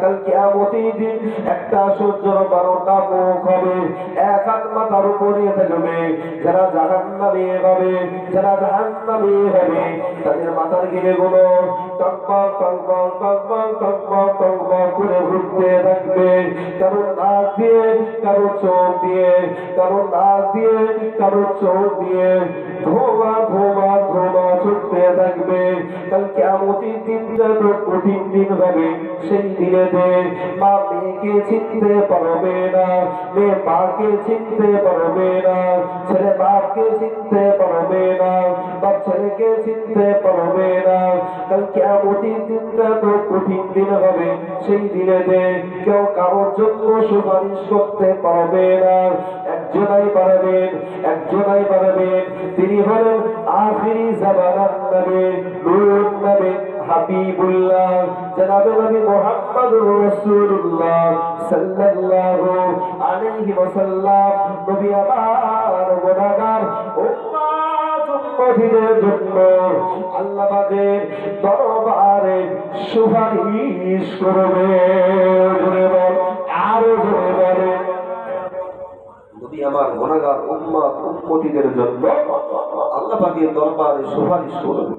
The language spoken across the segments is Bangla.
কাল কিয়ামতের দিন একটা সূর্যের 12টা মুখ হবে, এক হাত মাথার উপরে থাকবে। যারা জাহান্নামী হবে, যারা জাহান্নামী হবে, তাদের মাথার গিরেগুলো টকবক টকবক টকবক টকবক টকবক করে ঘুরতে থাকবে। কারো নাক দিয়ে, কারো চোখ দিয়ে, কারো নাক দিয়ে, কারো চোখ দিয়ে ধোঁয়া ধোঁয়া ধোঁয়া ছুটতে থাকবে। কাল কিয়ামতের দিনটা তো কঠিন দিন হবে। সেই দিনেতে মা মেয়েকে চিনতে পারবে না, মেয়ে মাকে চিনতে পারবে না, ছেলে বাপকে চিনতে পারবে না, বাপ ছেলেকে চিনতে পারবে না। কাল কিয়ামতের দিনটা তো কঠিন দিন হবে। সেই দিনেতে কেউ কারোর জন্য সুপারিশ করতে পারবে না। একজনাই পারবেন, একজনাই পারবেন, তিনি হলেন আখিরি জামানার নবী, নূর নবী হাবিবুল্লাহ জনাবে নবী মুহাম্মদুর রাসূলুল্লাহ সাল্লাল্লাহু আলাইহি ওয়াসাল্লাম। নবী আমার গুনাহগার উম্মত উম্মতীদের জন্য আল্লাহ পাকের দরবারে সুপারিশ করবে। জোরে বল, আরো জোরে বলে। নবী আমার গুনাহগার উম্মত উম্মতীদের জন্য আল্লাহ পাকের দরবারে সুপারিশ করবে।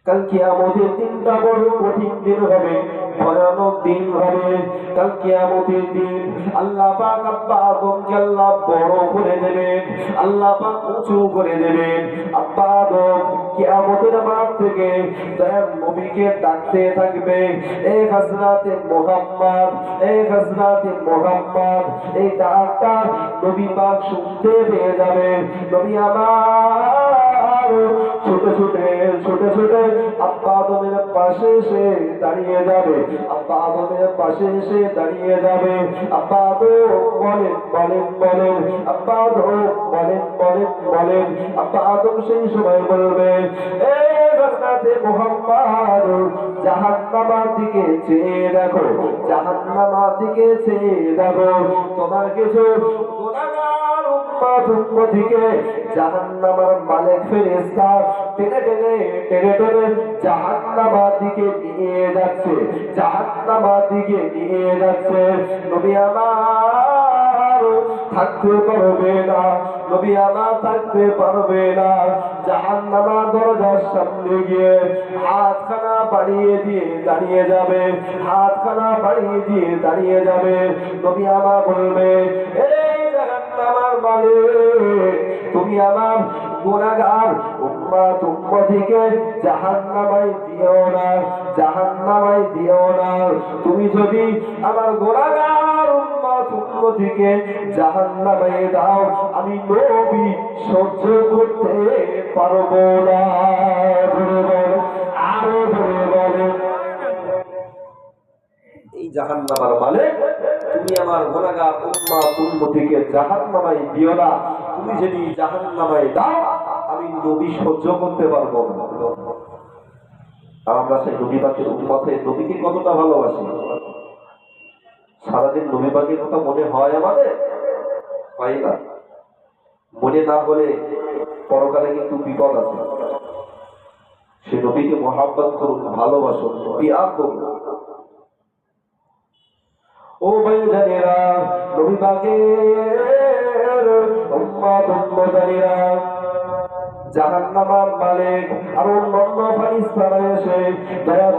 কাল কিয়ামতের দিনটা বড় কঠিন দিন হবে, ভয়ানক দিন হবে। কাল কিয়ামতের দিন আল্লাহ পাক আব্বা আদমকে আল্লাহ বড় করে দেবেন, আল্লাহ পাক উঁচু করে দেবেন। আব্বা আদম কিয়ামতের মাঠ থেকে দয়ার নবীকে ডাকতে থাকবে, এ হযরতে মুহাম্মদ, এ হযরতে মুহাম্মদ। এই ডাকটা নবী পাক শুনতে পেয়ে যাবে। নবী আমার ছোট ছোট ছোট ছোট আব্বা আদমের পাশে এসে দাঁড়িয়ে যাবে, আব্বা আদমের পাশে এসে দাঁড়িয়ে যাবে। আব্বা আদম বলেন বলেন বলেন, আব্বা আদম বলেন বলেন বলেন। আব্বা আদম সেই সময় বলবে, এ হযরতে মুহাম্মদ, জাহান্নামের দিকে চেয়ে দেখো, জাহান্নামের দিকে চেয়ে দেখো। তোমার কিছু গুনাহগার উম্মত উম্মতীকে জাহান্নামের মালিক ফেরেশতা টেনে টেনে টেনে টেনে জাহান্নামের দিকে নিয়ে যাচ্ছে, জাহান্নামের দিকে নিয়ে যাচ্ছে। নবী আমার থাকতে পারবে না, নবী আমার থাকতে পারবে না। জাহান্নামের দরজার সামনে গিয়ে হাতখানা বাড়িয়ে দিয়ে দাঁড়িয়ে যাবে, হাতখানা বাড়িয়ে দিয়ে দাঁড়িয়ে যাবে। নবী আমার বলবে, এই জাহান্নামের মালিক, তুমি আমার গুনাহগার উম্মত উম্মতীকে জাহান্নামে দিও না, জাহান্নামে দিও না। তুমি যদি আমার গুনাহগার উম্মত উম্মতীকে জাহান্নামে দাও, আমি নবী সহ্য করতে পারবো না। আরো ধরে বলে, এই জাহান্নামের মালিক, তুমি আমার গুনাহগার উম্মত উম্মতীকে জাহান্নামে দিও না। তুমি যদি জাহান্নামে দাও, আমি নবী সহ্য করতে পারবো না। আর আমরা সেই নবী পাকের উম্মতে নবীকে কতটা ভালোবাসি, সারাদিন নবী পাকের কথা মনে হয় আমাদের, হয় না? মনে না হলে পরকালে কিন্তু বিপদ আছে। সে নবীকে মহব্বত করুন, ভালোবাসুন, বিয়া করুন। ও ভাইজানেরা, নবী পাকের উম্মত উম্মতানিরা, জাহান্নামের মালিক আর অন্যান্য ফারিস্তারা এসে দয়ার